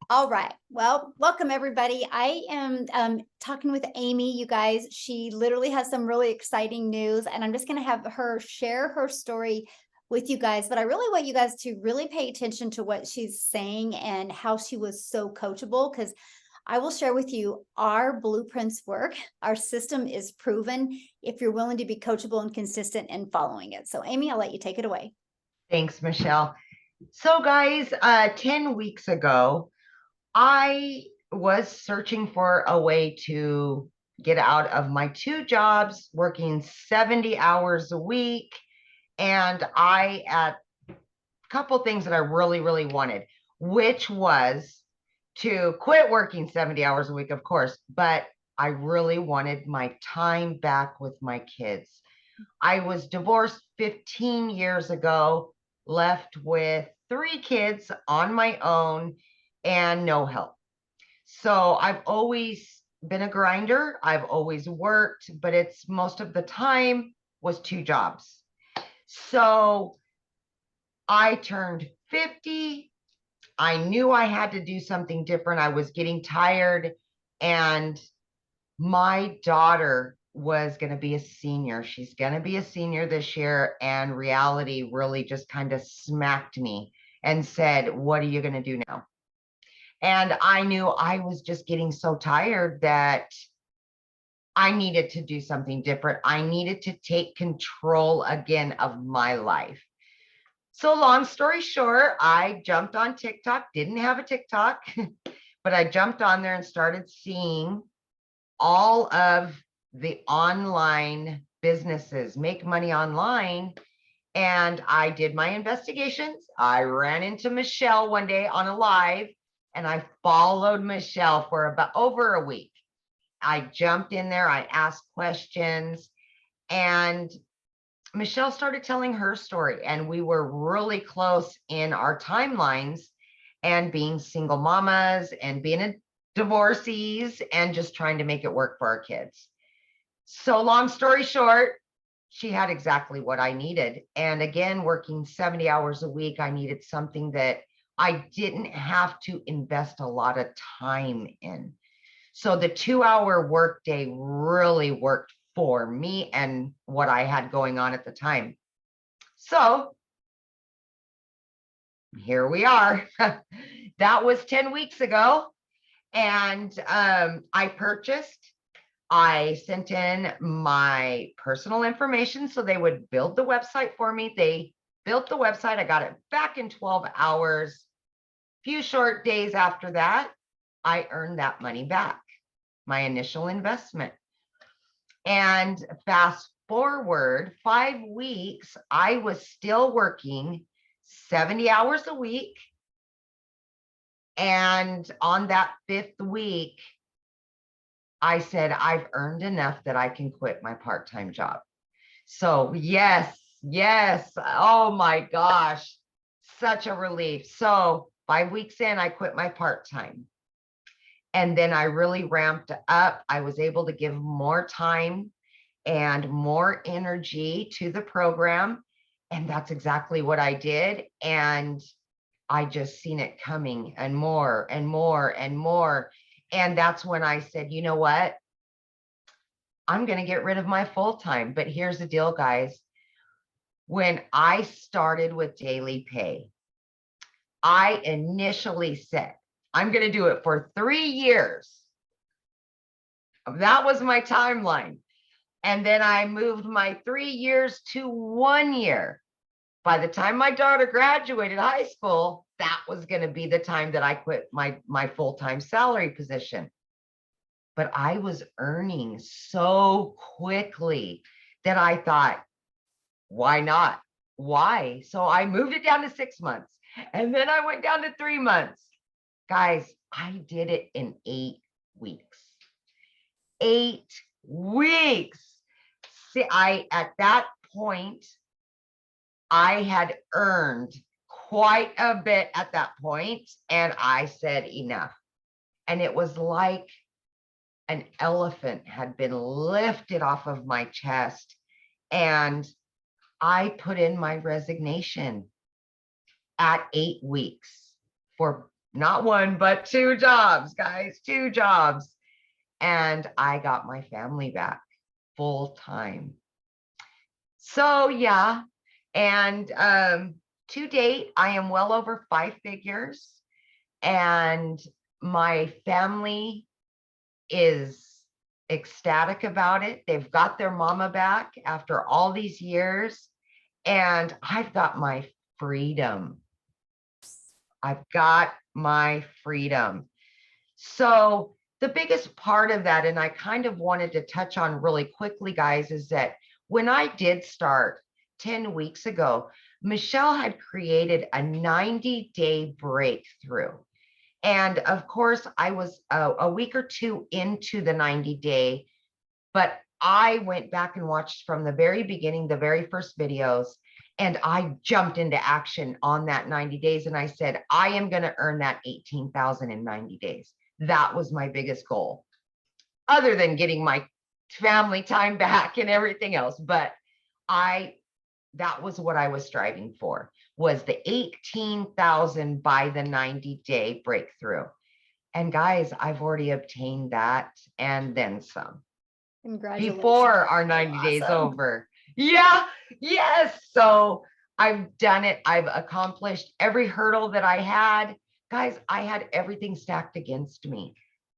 All right. Well, welcome everybody. I am talking with Amy, you guys. She literally has some really exciting news, and I'm just going to have her share her story with you guys. But I really want you guys to really pay attention to what she's saying and how she was so coachable, because I will share with you our blueprints work. Our system is proven if you're willing to be coachable and consistent in following it. So, Amy, I'll let you take it away. Thanks, Michelle. So guys, 10 weeks ago, I was searching for a way to get out of my two jobs, working 70 hours a week. And I had a couple things that I really, really wanted, which was to quit working 70 hours a week, of course, but I really wanted my time back with my kids. I was divorced 15 years ago, left with 3 kids on my own and no help. So I've always been a grinder. I've always worked, but it's most of the time was 2 jobs. So I turned 50. I knew I had to do something different. I was getting tired, and my daughter was going to be a senior. She's going to be a senior this year, and reality really just kind of smacked me and said, what are you going to do now? And I knew I was just getting so tired that I needed to do something different. I needed to take control again of my life. So long story short, I jumped on TikTok, didn't have a TikTok, but I jumped on there and started seeing all of the online businesses make money online. And I did my investigations. I ran into Michelle one day on a live, and I followed Michelle for about over a week. I jumped in there, I asked questions, and Michelle started telling her story, and we were really close in our timelines and being single mamas and being a divorcees and just trying to make it work for our kids. So long story short, she had exactly what I needed. And again, working 70 hours a week, I needed something that I didn't have to invest a lot of time in. So the 2-hour workday really worked for me and what I had going on at the time. So here we are. That was 10 weeks ago. And I sent in my personal information so they would build the website for me. They built the website. I got it back in 12 hours. Few short days after that, I earned that money back, my initial investment. And fast forward 5 weeks, I was still working 70 hours a week. And on that 5th week, I said, I've earned enough that I can quit my part-time job. So yes. Oh my gosh, such a relief. So 5 weeks in, I quit my part-time. And then I really ramped up. I was able to give more time and more energy to the program. And that's exactly what I did. And I just seen it coming and more and more and more. And that's when I said, you know what? I'm going to get rid of my full-time. But here's the deal, guys. When I started with Daily Pay, I initially said, I'm going to do it for 3 years. That was my timeline. And then I moved my 3 years to 1 year. By the time my daughter graduated high school, that was going to be the time that I quit my full-time salary position. But I was earning so quickly that I thought, why not? Why? So I moved it down to 6 months, and then I went down to 3 months. Guys, I did it in 8 weeks. 8 weeks. See, at that point, I had earned quite a bit at that point, and I said enough. And it was like an elephant had been lifted off of my chest, and I put in my resignation at 8 weeks for not one, but 2 jobs, guys, 2 jobs. And I got my family back full time. So yeah, and to date, I am well over 5 figures, and my family is ecstatic about it. They've got their mama back after all these years, and I've got my freedom. I've got my freedom. So the biggest part of that, and I kind of wanted to touch on really quickly, guys, is that when I did start 10 weeks ago, Michelle had created a 90-day breakthrough. And of course, I was a week or two into the 90-day, but I went back and watched from the very beginning, the very first videos, and I jumped into action on that 90 days. And I said, I am going to earn that 18,000 in 90 days. That was my biggest goal, other than getting my family time back and everything else. But that was what I was striving for, was the 18,000 by the 90-day breakthrough. And guys, I've already obtained that and then some. Congratulations. Before our 90 days over. Yeah, yes. So I've done it. I've accomplished every hurdle that I had. Guys, I had everything stacked against me.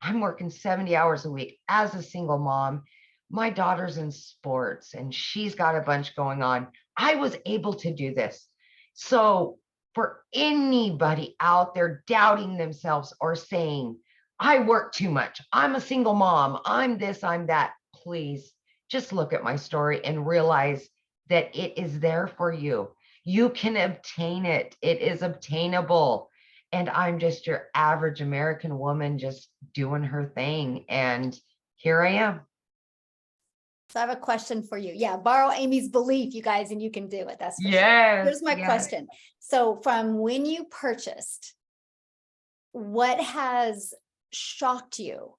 I'm working 70 hours a week as a single mom. My daughter's in sports and she's got a bunch going on. I was able to do this. So for anybody out there doubting themselves or saying, I work too much, I'm a single mom, I'm this, I'm that, please just look at my story and realize that it is there for you. You can obtain it. It is obtainable. And I'm just your average American woman just doing her thing. And here I am. So I have a question for you. Yeah, borrow Amy's belief, you guys, and you can do it. That's for sure. Yes. Here's my question. So from when you purchased, what has shocked you?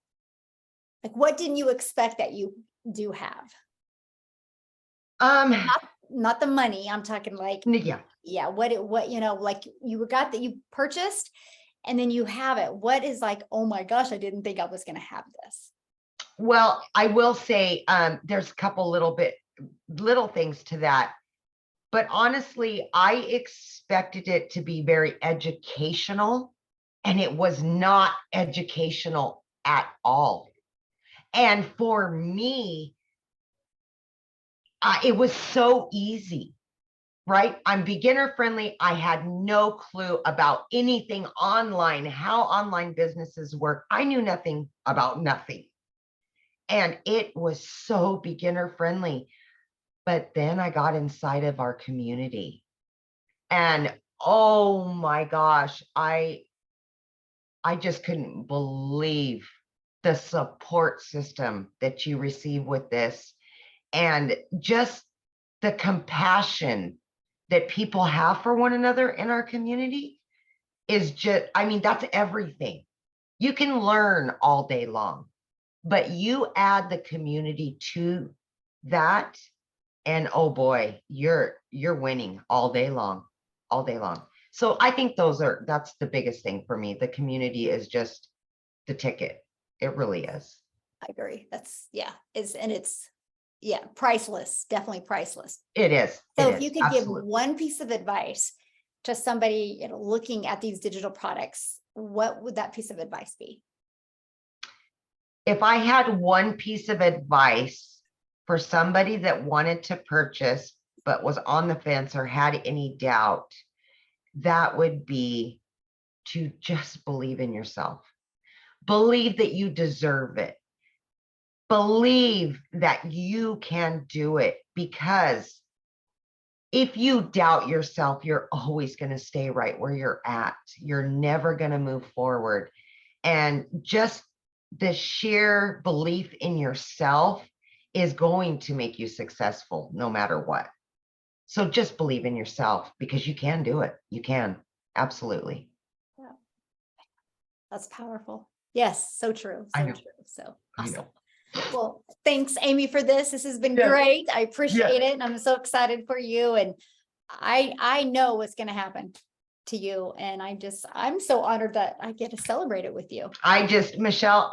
Like, what didn't you expect that you do have? Not the money. I'm talking like, yeah. What, like you got that you purchased and then you have it. What is like, oh my gosh, I didn't think I was going to have this. Well, I will say, there's a couple little things to that, but honestly, I expected it to be very educational, and it was not educational at all. And for me, it was so easy, right? I'm beginner friendly. I had no clue about anything online, how online businesses work. I knew nothing about nothing. And it was so beginner friendly. But then I got inside of our community and oh my gosh, I just couldn't believe the support system that you receive with this, and just the compassion that people have for one another in our community is just, I mean, that's everything. You can learn all day long, but you add the community to that, and oh boy, you're winning all day long, all day long. So I think that's the biggest thing for me. The community is just the ticket. It really is. I agree. That's priceless, definitely priceless. It is. So if you could give one piece of advice to somebody, looking at these digital products, what would that piece of advice be? If I had one piece of advice for somebody that wanted to purchase but was on the fence or had any doubt, that would be to just believe in yourself. Believe that you deserve it. Believe that you can do it, because if you doubt yourself, you're always going to stay right where you're at. You're never going to move forward. And just the sheer belief in yourself is going to make you successful no matter what. So just believe in yourself, because you can do it. You can. Absolutely. Yeah. That's powerful. Yes. So true. So true. So awesome. Well, thanks, Amy, for this. This has been great. I appreciate it. And I'm so excited for you. And I know what's going to happen. to you. And I'm so honored that I get to celebrate it with you. Michelle,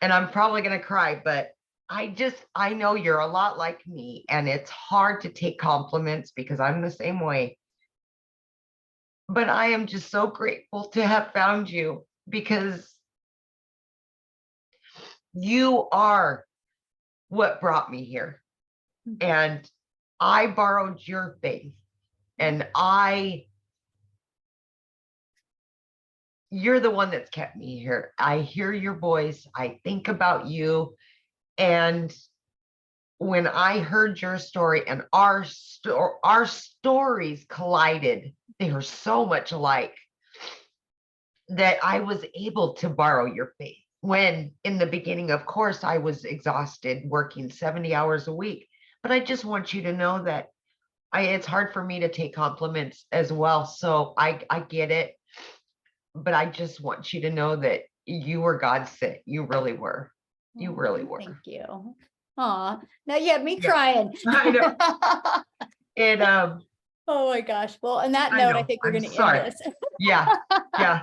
and I'm probably going to cry, but I know you're a lot like me, and it's hard to take compliments because I'm the same way. But I am just so grateful to have found you, because you are what brought me here. And I borrowed your faith, and you're the one that's kept me here. I hear your voice. I think about you. And when I heard your story and our stories collided, they were so much alike, that I was able to borrow your faith. When in the beginning, of course, I was exhausted working 70 hours a week. But I just want you to know that it's hard for me to take compliments as well. So I get it. But I just want you to know that you were God's sent. You really were. You really were. Thank you. Aw, now you have me Yeah. crying. I know. And Oh my gosh. Well, on that I note, I know. think we're I'm going to end sorry. this. Yeah. Yeah.